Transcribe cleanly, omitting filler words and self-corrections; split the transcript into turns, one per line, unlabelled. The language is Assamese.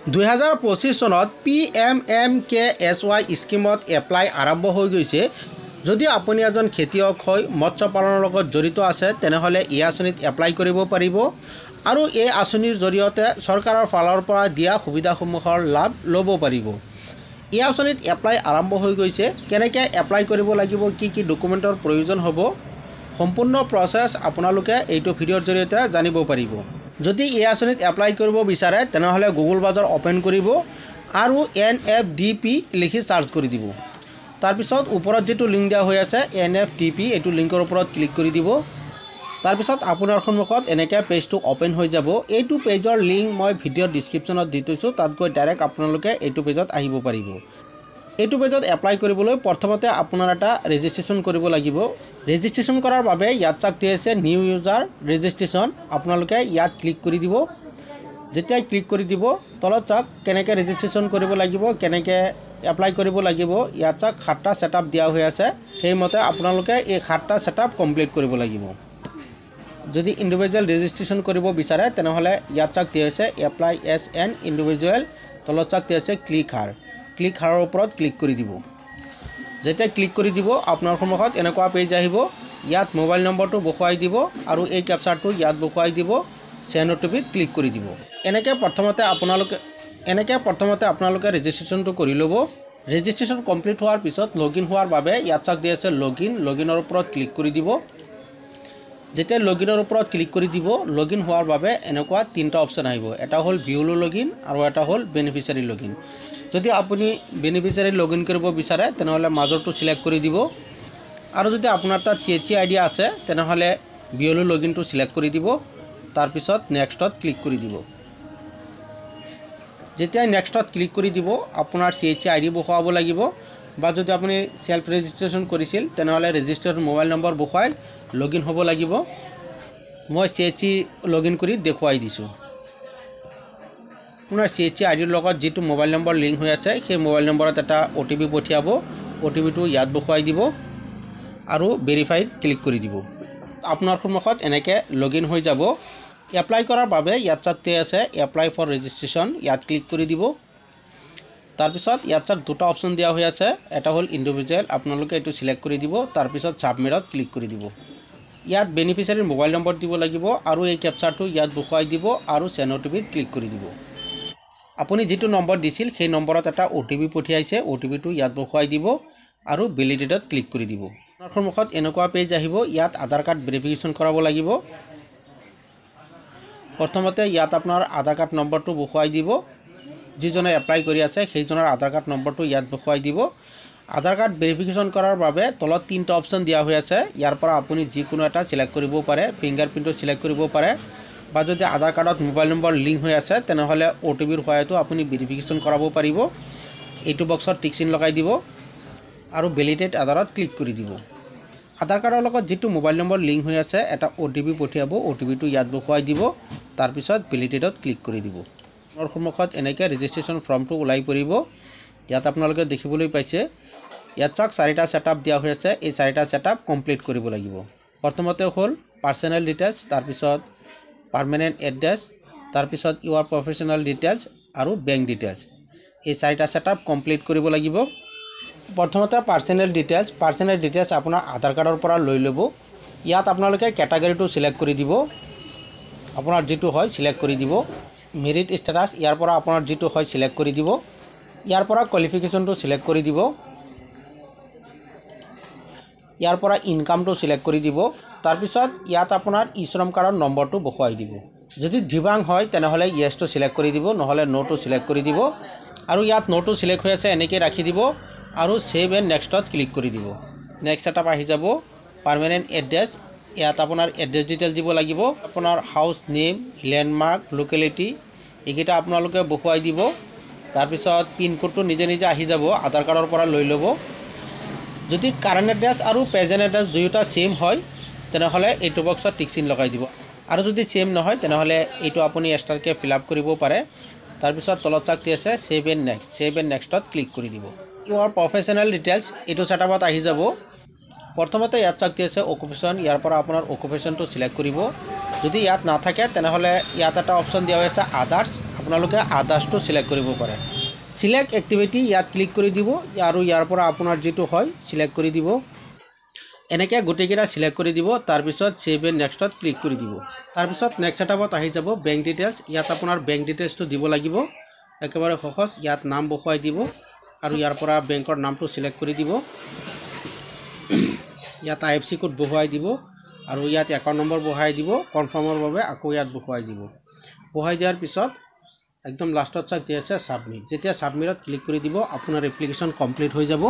2025 চনত PMMKSY স্কিমত এপ্লাই আৰম্ভ হৈ গৈছে। যদি আপুনি এজন খেতিয়ক হয় মৎস্য পালনৰ লগত জড়িত আছে তেনেহ'লে এই আঁচনিত এপ্লাই কৰিব পাৰিব আৰু এই আঁচনিৰ জৰিয়তে চৰকাৰৰ ফালৰ পৰা দিয়া সুবিধাসমূহৰ লাভ ল'ব পাৰিব। এই আঁচনিত এপ্লাই আৰম্ভ হৈ গৈছে। কেনেকৈ এপ্লাই কৰিব লাগিব, কি ডকুমেণ্টৰ প্ৰয়োজন হ'ব, সম্পূৰ্ণ প্ৰচেছ আপোনালোকে এইটো ভিডিঅ'ৰ জৰিয়তে জানিব পাৰিব। যদি এই আঁচনিত এপ্লাই কৰিব বিচাৰে তেনেহ'লে গুগল ব্ৰাউজাৰ অ'পেন কৰিব আৰু NFDP লিখি চাৰ্চ কৰি দিব। তাৰপিছত ওপৰত যেটো লিংক দিয়া হৈ আছে NFDP এইটো লিংকৰ ওপৰত ক্লিক কৰি দিব। তাৰপিছত আপোনাৰ সন্মুখত এনেকৈ পেজটো অ'পেন হৈ যাব। এইটো পেজৰ লিংক মই ভিডিঅ'ৰ ডিছক্ৰিপশ্যনত দি থৈছোঁ, তাত গৈ ডাইৰেক্ট আপোনালোকে এইটো পেজত আহিব পাৰিব। এইটো পেজত এপ্লাই কৰিবলৈ প্ৰথমতে আপোনাৰ এটা ৰেজিষ্ট্ৰেশ্যন কৰিব লাগিব। ৰেজিষ্ট্ৰেশ্যন কৰাৰ বাবে ইয়াত চাক দি আছে নিউ ইউজাৰ ৰেজিষ্ট্ৰেশ্যন, আপোনালোকে ইয়াত ক্লিক কৰি দিব। যেতিয়া ক্লিক কৰি দিব তলত চাক কেনেকৈ ৰেজিষ্ট্ৰেশ্যন কৰিব লাগিব, কেনেকৈ এপ্লাই কৰিব লাগিব, ইয়াত চাক 7টা ছেটআপ দিয়া হৈ আছে। সেইমতে আপোনালোকে এই 7টা ছেটআপ কমপ্লিট কৰিব লাগিব। যদি ইণ্ডিভিজুৱেল ৰেজিষ্ট্ৰেশ্যন কৰিব বিচাৰে তেনেহ'লে ইয়াত চাক দিয়া হৈছে এপ্লাই এছ এন ইণ্ডিভিজুৱেল, তলত চাক দিয়া আছে ক্লিক হাৰৰ ওপৰত ক্লিক কৰি দিব। যেতিয়া ক্লিক কৰি দিব আপোনাৰ সন্মুখত এনেকুৱা পেজ আহিব। ইয়াত মোবাইল নম্বৰটো বহুৱাই দিব আৰু এই কেপচাৰটো ইয়াত বহুৱাই দিব, চেণ্ড OTPত ক্লিক কৰি দিব। এনেকৈ প্ৰথমতে আপোনালোকে ৰেজিষ্ট্ৰেশ্যনটো কৰি ল'ব। ৰেজিষ্ট্ৰেশ্যন কমপ্লিট হোৱাৰ পিছত লগইন হোৱাৰ বাবে ইয়াত চাক দি আছে লগইনৰ ওপৰত ক্লিক কৰি দিব। যেতিয়া লগইনৰ ওপৰত ক্লিক কৰি দিব লগইন হোৱাৰ বাবে এনেকুৱা 3টা অপশ্যন আহিব। এটা হ'ল ভিউলো লগইন আৰু এটা হ'ল বেনিফিচিয়াৰী লগইন। যদি আপুনি বেনিফিচিয়াৰী লগইন কৰিব বিচাৰে তেনেহ'লে মাজৰটো সিলেক্ট কৰি দিব আৰু যদি আপোনাৰ তাত CHC ID আছে তেনেহ'লে ভিউলো লগইনটো সিলেক্ট কৰি দিব। তাৰপিছত নেক্সটত ক্লিক কৰি দিব। যেতিয়া নেক্সটত ক্লিক কৰি দিব আপোনাৰ CHC ID বহুৱাব লাগিব, বা যদি আপুনি সেলফ ৰেজিষ্ট্ৰেশ্যন কৰিছিল তেনেহ'লে ৰেজিষ্টাৰ্ড মোবাইল নম্বৰ বহুৱাই লগইন হ'ব লাগিব। মই CHC লগইন কৰি দেখুৱাই দিছোঁ। আপোনাৰ CHC IDৰ লগত যিটো মোবাইল নম্বৰ লিংক হৈ আছে সেই মোবাইল নম্বৰত এটা OTP পঠিয়াব। OTPটো ইয়াত বহুৱাই দিব আৰু ভেৰিফাইড ক্লিক কৰি দিব। আপোনাৰ সন্মুখত এনেকৈ লগইন হৈ যাব। এপ্লাই কৰাৰ বাবে ইয়াত চাক দিয়া আছে এপ্লাই ফৰ ৰেজিষ্ট্ৰেশ্যন, ইয়াত ক্লিক কৰি দিব। তাৰপিছত ইয়াত চাক 2টা অপশ্যন দিয়া হৈ আছে। এটা হ'ল ইণ্ডিভিজুৱেল, আপোনালোকে এইটো সিলেক্ট কৰি দিব। তাৰপিছত ছাবমিটত ক্লিক কৰি দিব। ইয়াত বেনিফিচিয়াৰীৰ মোবাইল নম্বৰ দিব লাগিব আৰু এই কেপচাৰটো ইয়াত বহুৱাই দিব আৰু চেণ্ড OTPত ক্লিক কৰি দিব। আপুনি যিটো নম্বৰ দিছিল সেই নম্বৰত এটা OTP পঠিয়াইছে, OTPটো ইয়াত বহুৱাই দিব আৰু ভেলিডেটত ক্লিক কৰি দিব। আপোনাৰ সন্মুখত এনেকুৱা পেজ আহিব। ইয়াত আধাৰ কাৰ্ড ভেৰিফিকেশ্যন কৰাব লাগিব। প্ৰথমতে ইয়াত আপোনাৰ আধাৰ কাৰ্ড নম্বৰটো বহুৱাই দিব। যিজনে এপ্লাই কৰি আছে সেইজনৰ আধাৰ কাৰ্ড নম্বৰটো ইয়াত বহুৱাই দিব। আধাৰ কাৰ্ড ভেৰিফিকেশ্যন কৰাৰ বাবে তলত 3টা অপশ্যন দিয়া হৈ আছে। ইয়াৰ পৰা আপুনি যিকোনো এটা সিলেক্ট কৰিব পাৰে, ফিংগাৰপ্ৰিণ্টটো সিলেক্ট কৰিব পাৰে, বা যদি আধাৰ কাৰ্ডত মোবাইল নম্বৰ লিংক হৈ আছে তেনেহ'লে OTPৰ সহায়তো আপুনি ভেৰিফিকেশ্যন কৰাব পাৰিব। এইটো বক্সত টিক চিন লগাই দিব আৰু ভেলিডেট আধাৰত ক্লিক কৰি দিব। আধাৰ কাৰ্ডৰ লগত যিটো মোবাইল নম্বৰ লিংক হৈ আছে এটা OTP পঠিয়াব, OTPটো ইয়াত বহুৱাই দিব। তাৰপিছত ভেলিডেটত ক্লিক কৰি দিব। আপোনাৰ সন্মুখত এনেকৈ ৰেজিষ্ট্ৰেশ্যন ফৰ্মটো ওলাই পৰিব। ইয়াত আপোনালোকে দেখিবলৈ পাইছে ইয়াত চাক 4টা ছেটআপ দিয়া হৈ আছে। এই 4টা ছেটআপ কমপ্লিট কৰিব লাগিব। প্ৰথমতে হ'ল পাৰ্চনেল ডিটেইলছ, তাৰপিছত পাৰ্মানেণ্ট এড্ৰেছ, তাৰপিছত ইউৰ প্ৰফেশ্যনেল ডিটেইলছ আৰু বেংক ডিটেইলছ। এই 4টা ছেটআপ কমপ্লিট কৰিব লাগিব। প্ৰথমতে পাৰ্চনেল ডিটেইলছ আপোনাৰ আধাৰ কাৰ্ডৰ পৰা লৈ ল'ব। ইয়াত আপোনালোকে কেটাগৰীটো সিলেক্ট কৰি দিব, আপোনাৰ যিটো হয় সিলেক্ট কৰি দিব। মেৰিট ষ্টেটাছ ইয়াৰ পৰা আপোনাৰ যিটো হয় সিলেক্ট কৰি দিব। ইয়াৰ পৰা কোৱালিফিকেশ্যনটো সিলেক্ট কৰি দিব। ইয়াৰ পৰা ইনকামটো সিলেক্ট কৰি দিব। তাৰপিছত ইয়াত আপোনাৰ শ্ৰম কাৰ্ডৰ নম্বৰটো বহুৱাই দিব। যদি দিব্যাংগ হয় তেনেহ'লে ইয়েছটো সিলেক্ট কৰি দিব, নহ'লে নোটো সিলেক্ট কৰি দিব। আৰু ইয়াত নোটো সিলেক্ট হৈ আছে এনেকৈ ৰাখি দিব আৰু সেভ এণ্ড নেক্সটত ক্লিক কৰি দিব। নেক্সট ছেটআপ আহি যাব পাৰ্মানেণ্ট এড্ৰেছ। ইয়াত আপোনাৰ এড্ৰেছ ডিটেইলছ দিব লাগিব, আপোনাৰ হাউচ নেম, লেণ্ডমাৰ্ক, লোকেলিটি এইকেইটা আপোনালোকে বহুৱাই দিব। তাৰপিছত পিনক'ডটো নিজে আহি যাব, আধাৰ কাৰ্ডৰ পৰা লৈ ল'ব। যদি কাৰেণ্ট এড্ৰেছ আৰু প্ৰেজেণ্ট এড্ৰেছ দুয়োটা সেম হয় তেনেহ'লে এইটো বক্সত টিক চিন লগাই দিব, আৰু যদি সেম নহয় তেনেহ'লে এইটো আপুনি এক্সট্ৰাকৈ ফিল আপ কৰিব পাৰে। তাৰপিছত তলত চাক দি আছে সেভ এণ্ড নেক্সটত ক্লিক কৰি দিব। ইউৰ প্ৰফেশ্যনেল ডিটেইলছ এইটো ছেটআপত আহি যাব। প্ৰথমতে ইয়াত চাক দি আছে অকুপেশ্যন, ইয়াৰ পৰা আপোনাৰ অকুপেশ্যনটো সিলেক্ট কৰিব। যদি ইয়াত নাথাকে তেনেহ'লে ইয়াত এটা অপশ্যন দিয়া হৈ আছে আদাৰ্ছ, আপোনালোকে আদাৰ্ছটো চিলেক্ট কৰিব পাৰে। চিলেক্ট এক্টিভিটি ইয়াত ক্লিক কৰি দিব আৰু ইয়াৰ পৰা আপোনাৰ যিটো হয় চিলেক্ট কৰি দিব। এনেকৈ গোটেইকেইটা চিলেক্ট কৰি দিব। তাৰপিছত ছেভ এণ্ড নেক্সটত ক্লিক কৰি দিব। তাৰপিছত নেক্সট এটাপত আহি যাব বেংক ডিটেইলছ। ইয়াত আপোনাৰ বেংক ডিটেইলছটো দিব লাগিব, একেবাৰে সহজ। ইয়াত নাম বহুৱাই দিব আৰু ইয়াৰ পৰা বেংকৰ নামটো চিলেক্ট কৰি দিব। ইয়াত IFC কোড বহুৱাই দিব আৰু ইয়াত একাউণ্ট নম্বৰ বহাই দিব। কনফাৰ্মৰ বাবে আকৌ ইয়াত বহুৱাই দিব। বহাই দিয়াৰ পিছত একদম লাষ্টত চাই দিয়া আছে ছাবমিট। যেতিয়া ছাবমিটত ক্লিক কৰি দিব আপোনাৰ এপ্লিকেশ্যন কমপ্লিট হৈ যাব।